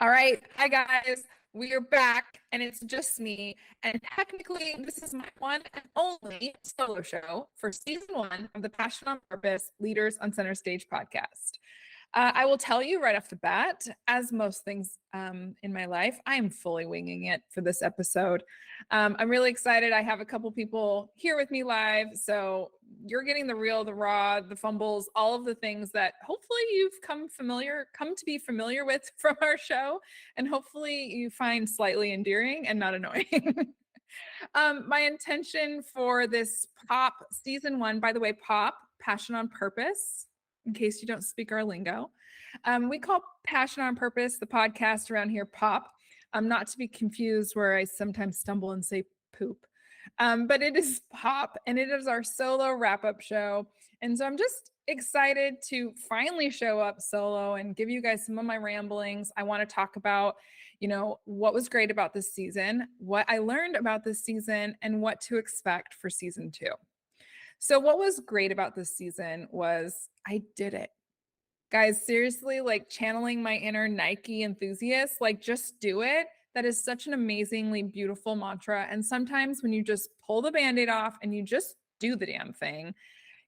All right. Hi, guys. We are back, and it's just me. And technically, this is my one and only solo show for season one of the Passion on Purpose Leaders on Center Stage podcast. I will tell you right off the bat, as most things in my life, I am fully winging it for this episode. I'm really excited. I have a couple people here with me live. So you're getting the real, the raw, the fumbles, all of the things that hopefully you've come to be familiar with from our show. And hopefully you find slightly endearing and not annoying. My intention for this POP season one, by the way, POP, Passion on Purpose, in case you don't speak our lingo. We call Passion on Purpose, the podcast around here, POP. Not to be confused where I sometimes stumble and say poop. But it is POP, and it is our solo wrap-up show. And so I'm just excited to finally show up solo and give you guys some of my ramblings. I want to talk about, what was great about this season, what I learned about this season, and what to expect for season two. So what was great about this season was I did it. Guys, seriously, like channeling my inner Nike enthusiast, like just do it. That is such an amazingly beautiful mantra. And sometimes when you just pull the Band-Aid off and you just do the damn thing,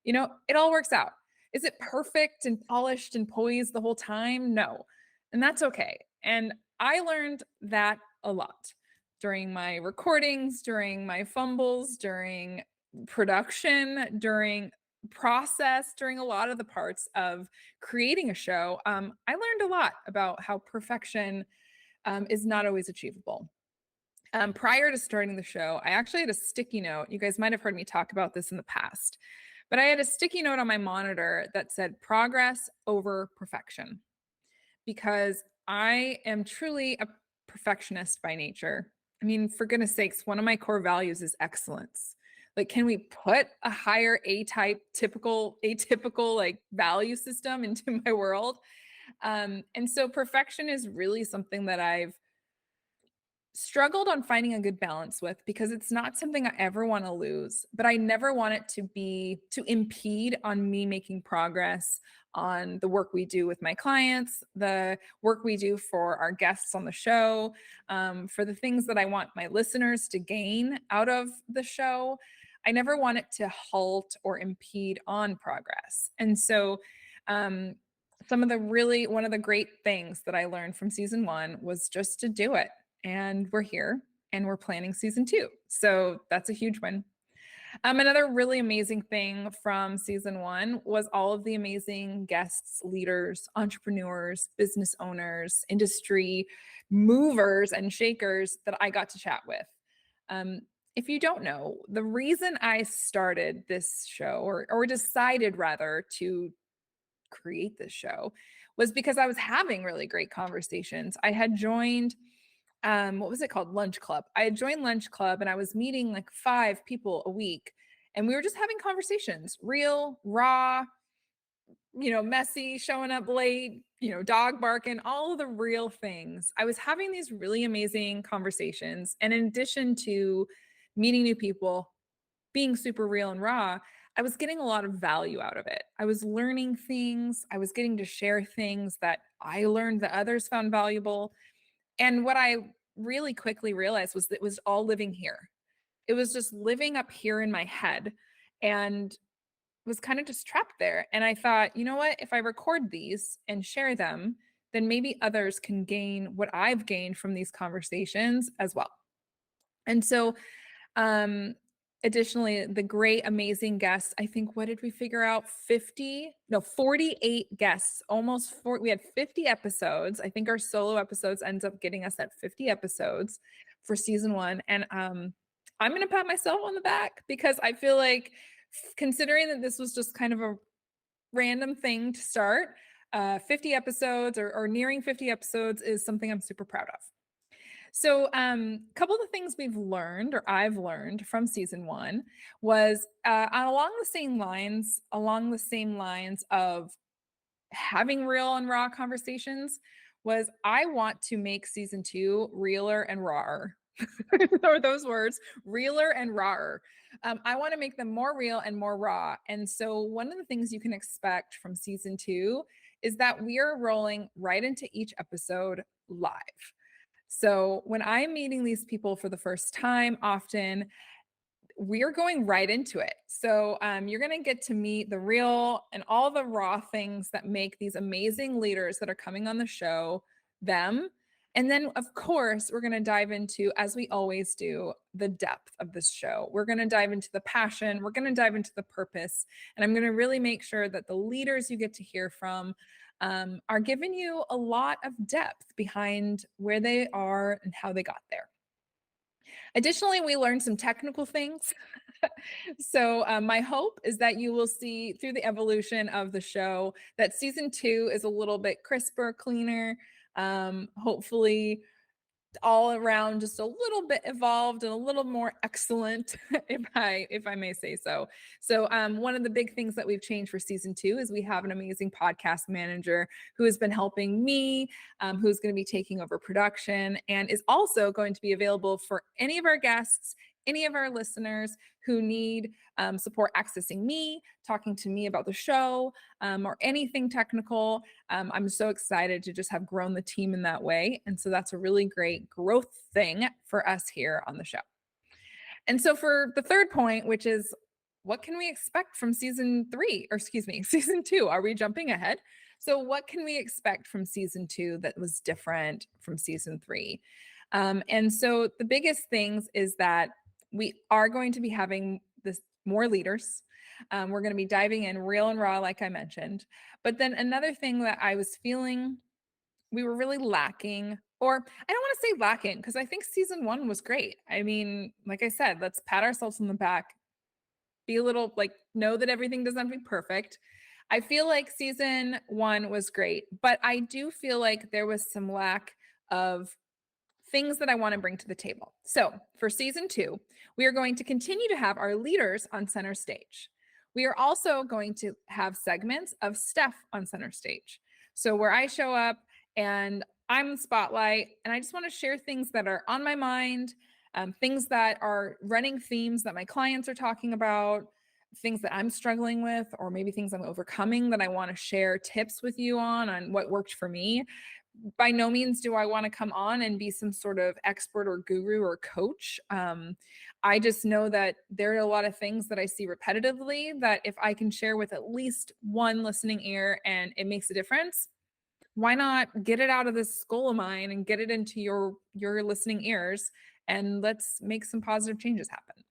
it all works out. Is it perfect and polished and poised the whole time? No. And that's okay. And I learned that a lot during my recordings, during my fumbles, during production, during process, during a lot of the parts of creating a show. I learned a lot about how perfection is not always achievable. Prior to starting the show, I actually had a sticky note. You guys might have heard me talk about this in the past, but I had a sticky note on my monitor that said progress over perfection, because I am truly a perfectionist by nature. I mean, for goodness sakes, one of my core values is excellence. Like, can we put a higher A-type, atypical like value system into my world? And so perfection is really something that I've struggled on finding a good balance with, because it's not something I ever want to lose, but I never want it to impede on me making progress on the work we do with my clients, the work we do for our guests on the show, for the things that I want my listeners to gain out of the show. I never want it to halt or impede on progress. And so, one of the great things that I learned from season one was just to do it. And we're here and we're planning season two. So that's a huge win. Another really amazing thing from season one was all of the amazing guests, leaders, entrepreneurs, business owners, industry movers and shakers that I got to chat with. If you don't know, the reason I started this show, or decided rather to create this show, was because I was having really great conversations. I had joined what was it called? Lunch Club. I had joined Lunch Club and I was meeting like 5 people a week, and we were just having conversations, real, raw, messy, showing up late, dog barking, all of the real things. I was having these really amazing conversations. And in addition to meeting new people, being super real and raw, I was getting a lot of value out of it. I was learning things. I was getting to share things that I learned that others found valuable. And what I really quickly realized was that it was all living here. It was just living up here in my head and was kind of just trapped there. And I thought, you know what? If I record these and share them, then maybe others can gain what I've gained from these conversations as well. And so, additionally, the great, amazing guests, I think, what did we figure out? 48 guests, almost 40. We had 50 episodes. I think our solo episodes ends up getting us at 50 episodes for season one. And I'm going to pat myself on the back, because I feel like, considering that this was just kind of a random thing to start, 50 episodes or nearing 50 episodes is something I'm super proud of. So a couple of the things we've learned, or I've learned from season one, was along the same lines of having real and raw conversations, was I want to make season two realer and rawer. Or those words, realer and rawer. I want to make them more real and more raw. And so one of the things you can expect from season two is that we are rolling right into each episode live. So when I'm meeting these people for the first time, often we're going right into it. So you're going to get to meet the real and all the raw things that make these amazing leaders that are coming on the show them. And then, of course, we're going to dive into, as we always do, the depth of this show. We're going to dive into the passion. We're going to dive into the purpose. And I'm going to really make sure that the leaders you get to hear from are giving you a lot of depth behind where they are and how they got there. Additionally, we learned some technical things. So my hope is that you will see through the evolution of the show that season 2 is a little bit crisper, cleaner, hopefully all around just a little bit evolved and a little more excellent, if I may say so. So one of the big things that we've changed for season 2 is we have an amazing podcast manager who has been helping me, who's going to be taking over production and is also going to be available for any of our guests, any of our listeners who need support accessing me, talking to me about the show, or anything technical. I'm so excited to just have grown the team in that way. And so that's a really great growth thing for us here on the show. And so for the third point, which is what can we expect from season 2? Are we jumping ahead? So what can we expect from season 2 that was different from season 3? And so the biggest things is that we are going to be having this more leaders. We're going to be diving in real and raw, like I mentioned. But then another thing that I was feeling we were really lacking, or I don't want to say lacking, because I think season 1 was great. I mean, like I said, let's pat ourselves on the back, be a little like, know that everything doesn't have to be perfect. I feel like season 1 was great, but I do feel like there was some lack of things that I want to bring to the table. So for season 2, we are going to continue to have our leaders on center stage. We are also going to have segments of Steph on center stage. So where I show up and I'm the spotlight and I just want to share things that are on my mind, things that are running themes that my clients are talking about, things that I'm struggling with, or maybe things I'm overcoming that I want to share tips with you on what worked for me. By no means do I want to come on and be some sort of expert or guru or coach. I just know that there are a lot of things that I see repetitively that if I can share with at least one listening ear and it makes a difference, why not get it out of this skull of mine and get it into your listening ears, and let's make some positive changes happen.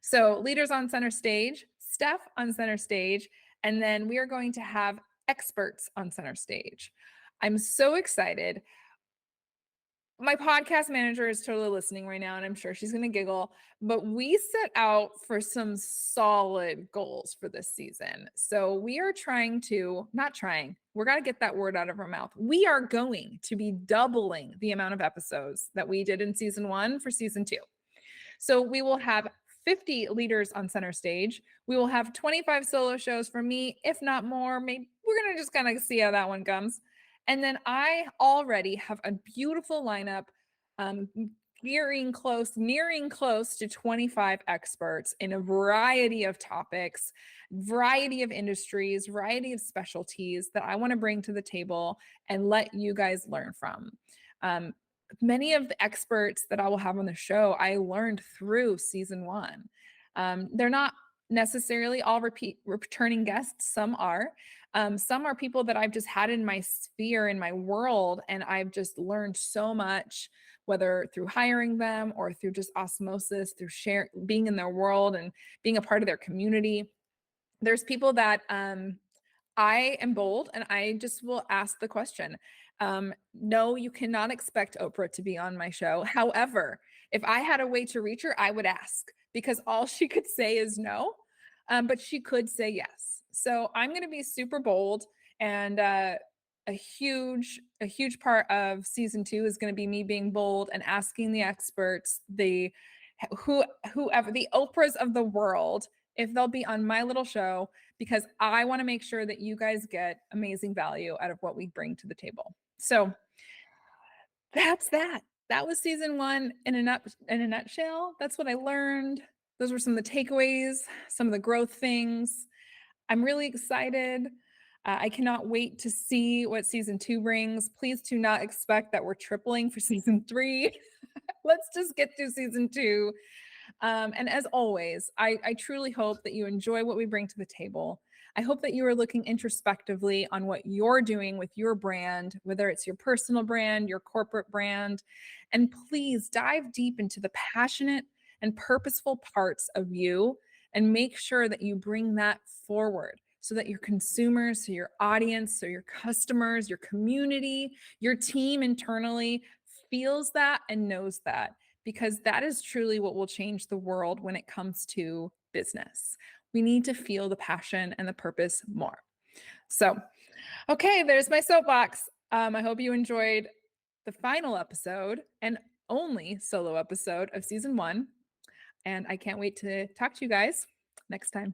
So leaders on center stage, Steph on center stage, and then we are going to have experts on center stage. I'm so excited. My podcast manager is totally listening right now, and I'm sure she's going to giggle, but we set out for some solid goals for this season. So we are we're going to get that word out of our mouth. We are going to be doubling the amount of episodes that we did in season 1 for season 2. So we will have 50 leaders on center stage. We will have 25 solo shows from me, if not more. Maybe we're going to just kind of see how that one comes. And then I already have a beautiful lineup, nearing close to 25 experts in a variety of topics, variety of industries, variety of specialties that I want to bring to the table and let you guys learn from. Many of the experts that I will have on the show, I learned through season 1. They're not necessarily all returning guests. Some are. Some are people that I've just had in my sphere, in my world, and I've just learned so much, whether through hiring them or through just osmosis, through being in their world and being a part of their community. There's people that I am bold and I just will ask the question. No, you cannot expect Oprah to be on my show. However, if I had a way to reach her, I would ask, because all she could say is no, but she could say yes. So I'm going to be super bold, and a huge part of season 2 is going to be me being bold and asking the experts, whoever the Oprahs of the world, if they'll be on my little show, because I want to make sure that you guys get amazing value out of what we bring to the table. So that's that. That was season 1 in a nutshell. That's what I learned. Those were some of the takeaways, some of the growth things. I'm really excited. I cannot wait to see what season 2 brings. Please do not expect that we're tripling for season 3. Let's just get through season 2. And as always, I truly hope that you enjoy what we bring to the table. I hope that you are looking introspectively on what you're doing with your brand, whether it's your personal brand, your corporate brand. And please dive deep into the passionate and purposeful parts of you and make sure that you bring that forward so that your consumers, so your audience, so your customers, your community, your team internally feels that and knows that, because that is truly what will change the world when it comes to business. We need to feel the passion and the purpose more. So, okay, there's my soapbox. I hope you enjoyed the final episode and only solo episode of season 1. And I can't wait to talk to you guys next time.